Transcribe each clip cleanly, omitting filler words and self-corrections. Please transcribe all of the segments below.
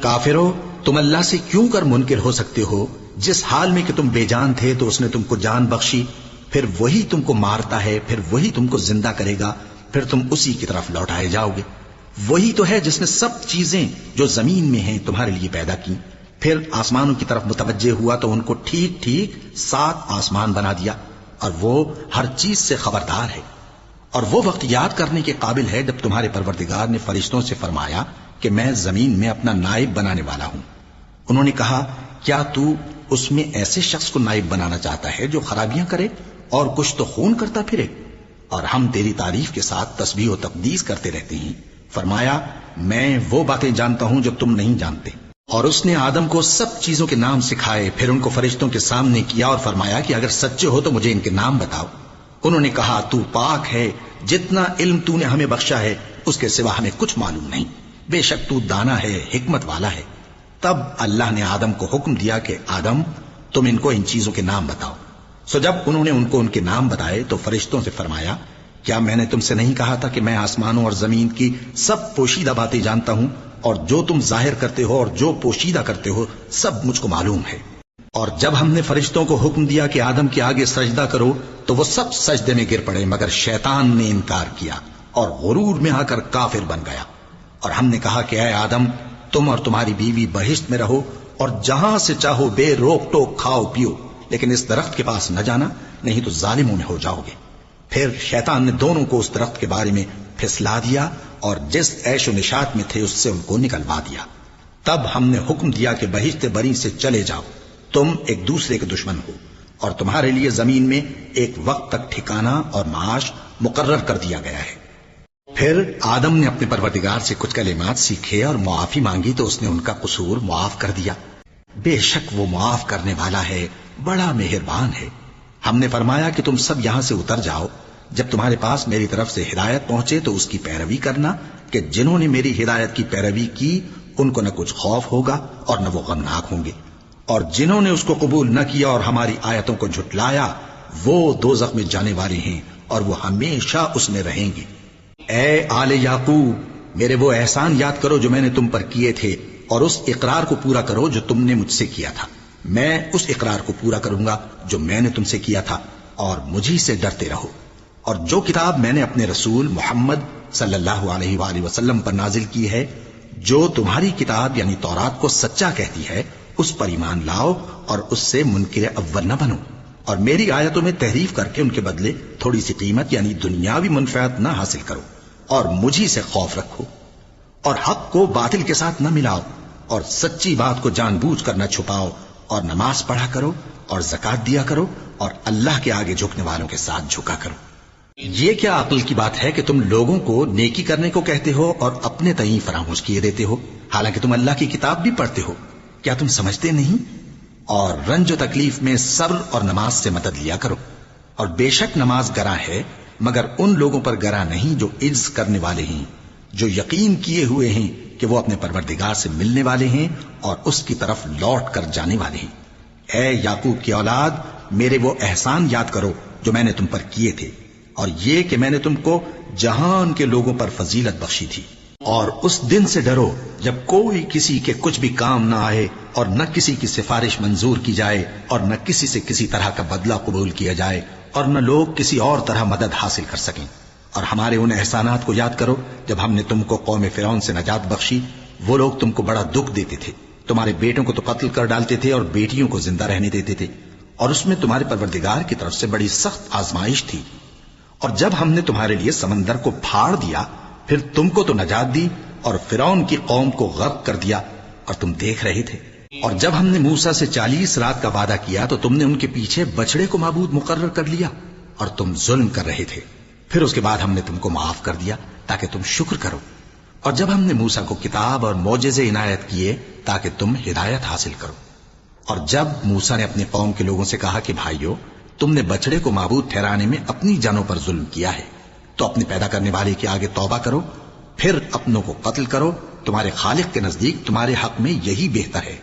کافرو، تم اللہ سے کیوں کر منکر ہو سکتے ہو؟ جس حال میں کہ تم بے جان تھے تو اس نے تم کو جان بخشی، پھر وہی تم کو مارتا ہے، پھر وہی تم کو زندہ کرے گا، پھر تم اسی کی طرف لوٹائے جاؤ گے۔ وہی تو ہے جس نے سب چیزیں جو زمین میں ہیں تمہارے لیے پیدا کی، پھر آسمانوں کی طرف متوجہ ہوا تو ان کو ٹھیک ٹھیک 7 آسمان بنا دیا، اور وہ ہر چیز سے خبردار ہے۔ اور وہ وقت یاد کرنے کے قابل ہے جب تمہارے پروردگار نے فرشتوں سے فرمایا کہ میں زمین میں اپنا نائب بنانے والا ہوں۔ انہوں نے کہا، کیا تو اس میں ایسے شخص کو نائب بنانا چاہتا ہے جو خرابیاں کرے اور کچھ تو خون کرتا پھرے؟ اور ہم تیری تعریف کے ساتھ تسبیح و تقدیس کرتے رہتے ہیں۔ فرمایا، میں وہ باتیں جانتا ہوں جو تم نہیں جانتے۔ اور اس نے آدم کو سب چیزوں کے نام سکھائے، پھر ان کو فرشتوں کے سامنے کیا اور فرمایا کہ اگر سچے ہو تو مجھے ان کے نام بتاؤ۔ انہوں نے کہا، تو پاک ہے، جتنا علم تو نے ہمیں بخشا ہے اس کے سوا ہمیں کچھ معلوم نہیں، بے شک تو دانا ہے، حکمت والا ہے۔ تب اللہ نے آدم کو حکم دیا کہ آدم، تم ان کو ان چیزوں کے نام بتاؤ۔ سو جب انہوں نے ان کو ان کے نام بتائے تو فرشتوں سے فرمایا، کیا میں نے تم سے نہیں کہا تھا کہ میں آسمانوں اور زمین کی سب پوشیدہ باتیں جانتا ہوں، اور جو تم ظاہر کرتے ہو اور جو پوشیدہ کرتے ہو سب مجھ کو معلوم ہے۔ اور جب ہم نے فرشتوں کو حکم دیا کہ آدم کے آگے سجدہ کرو تو وہ سب سجدے میں گر پڑے، مگر شیطان نے انکار کیا اور غرور میں آ کر کافر بن گیا۔ اور ہم نے کہا کہ اے آدم، تم اور تمہاری بیوی بہشت میں رہو اور جہاں سے چاہو بے روک ٹوک کھاؤ پیو، لیکن اس درخت کے پاس نہ جانا، نہیں تو ظالموں میں ہو جاؤ گے۔ پھر شیطان نے دونوں کو اس درخت کے بارے میں پھسلا دیا اور جس عیش و نشاط میں تھے اس سے ان کو نکلوا دیا۔ تب ہم نے حکم دیا کہ بہشت بری سے چلے جاؤ، تم ایک دوسرے کے دشمن ہو، اور تمہارے لیے زمین میں ایک وقت تک ٹھکانہ اور معاش مقرر کر دیا گیا ہے۔ پھر آدم نے اپنے پروردگار سے کچھ کلمات سیکھے اور معافی مانگی تو اس نے ان کا قصور معاف کر دیا۔ بے شک وہ معاف کرنے والا ہے، بڑا مہربان ہے۔ ہم نے فرمایا کہ تم سب یہاں سے اتر جاؤ، جب تمہارے پاس میری طرف سے ہدایت پہنچے تو اس کی پیروی کرنا، کہ جنہوں نے میری ہدایت کی پیروی کی ان کو نہ کچھ خوف ہوگا اور نہ وہ غمناک ہوں گے، اور جنہوں نے اس کو قبول نہ کیا اور ہماری آیتوں کو جھٹلایا وہ دوزخ میں جانے والے ہیں اور وہ ہمیشہ اس میں رہیں گے۔ اے آل یعقوب، میرے وہ احسان یاد کرو جو میں نے تم پر کیے تھے، اور اس اقرار کو پورا کرو جو تم نے مجھ سے کیا تھا۔ میں اس اقرار کو پورا کروں گا جو میں نے تم سے کیا تھا، اور مجھی سے ڈرتے رہو۔ اور جو کتاب میں نے اپنے رسول محمد صلی اللہ علیہ وآلہ وسلم پر نازل کی ہے، جو تمہاری کتاب یعنی تورات کو سچا کہتی ہے، اس پر ایمان لاؤ اور اس سے منکر اول نہ بنو، اور میری آیتوں میں تحریف کر کے ان کے بدلے تھوڑی سی قیمت یعنی دنیاوی منفعت نہ حاصل کرو، اور مجھی سے خوف رکھو، اور حق کو باطل کے ساتھ نہ ملاؤ، اور سچی بات کو جان بوجھ کر نہ چھپاؤ، اور نماز پڑھا کرو اور زکات دیا کرو، اور اللہ کے آگے جھکنے والوں کے ساتھ جھکا کرو۔ یہ کیا عقل کی بات ہے کہ تم لوگوں کو نیکی کرنے کو کہتے ہو اور اپنے تئیں فراموش کیے دیتے ہو، حالانکہ تم اللہ کی کتاب بھی پڑھتے ہو؟ کیا تم سمجھتے نہیں؟ اور رنج و تکلیف میں صبر اور نماز سے مدد لیا کرو، اور بے شک نماز گراں ہے، مگر ان لوگوں پر گراں نہیں جو عجز کرنے والے ہیں، جو یقین کیے ہوئے ہیں کہ وہ اپنے پروردگار سے ملنے والے ہیں اور اس کی طرف لوٹ کر جانے والے ہیں۔ اے یعقوب کی اولاد، میرے وہ احسان یاد کرو جو میں نے تم پر کیے تھے، اور یہ کہ میں نے تم کو جہان کے لوگوں پر فضیلت بخشی تھی۔ اور اس دن سے ڈرو جب کوئی کسی کے کچھ بھی کام نہ آئے، اور نہ کسی کی سفارش منظور کی جائے، اور نہ کسی سے کسی طرح کا بدلہ قبول کیا جائے، اور نہ لوگ کسی اور طرح مدد حاصل کر سکیں۔ اور ہمارے ان احسانات کو یاد کرو جب ہم نے تم کو قوم فرعون سے نجات بخشی۔ وہ لوگ تم کو بڑا دکھ دیتے تھے، تمہارے بیٹوں کو تو قتل کر ڈالتے تھے اور بیٹیوں کو زندہ رہنے دیتے تھے، اور اس میں تمہارے پروردگار کی طرف سے بڑی سخت آزمائش تھی۔ اور جب ہم نے تمہارے لیے سمندر کو پھاڑ دیا، پھر تم کو تو نجات دی اور فرعون کی قوم کو غرق کر دیا، اور تم دیکھ رہے تھے۔ اور جب ہم نے موسیٰ سے 40 رات کا وعدہ کیا تو تم نے ان کے پیچھے بچڑے کو معبود مقرر کر لیا، اور تم ظلم کر رہے تھے۔ پھر اس کے بعد ہم نے تم کو معاف کر دیا تاکہ تم شکر کرو۔ اور جب ہم نے موسیٰ کو کتاب اور معجزے عنایت کیے تاکہ تم ہدایت حاصل کرو۔ اور جب موسیٰ نے اپنے قوم کے لوگوں سے کہا کہ بھائیو، تم نے بچڑے کو معبود ٹھہرانے میں اپنی جانوں پر ظلم کیا ہے، تو اپنے پیدا کرنے والے کے آگے توبہ کرو، پھر اپنوں کو قتل کرو، تمہارے خالق کے نزدیک تمہارے حق میں یہی بہتر ہے۔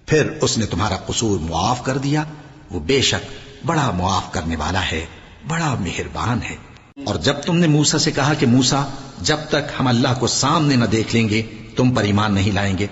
پھر اس نے تمہارا قصور معاف کر دیا، وہ بے شک بڑا معاف کرنے والا ہے، بڑا مہربان ہے۔ اور جب تم نے موسیٰ سے کہا کہ موسیٰ، جب تک ہم اللہ کو سامنے نہ دیکھ لیں گے تم پر ایمان نہیں لائیں گے،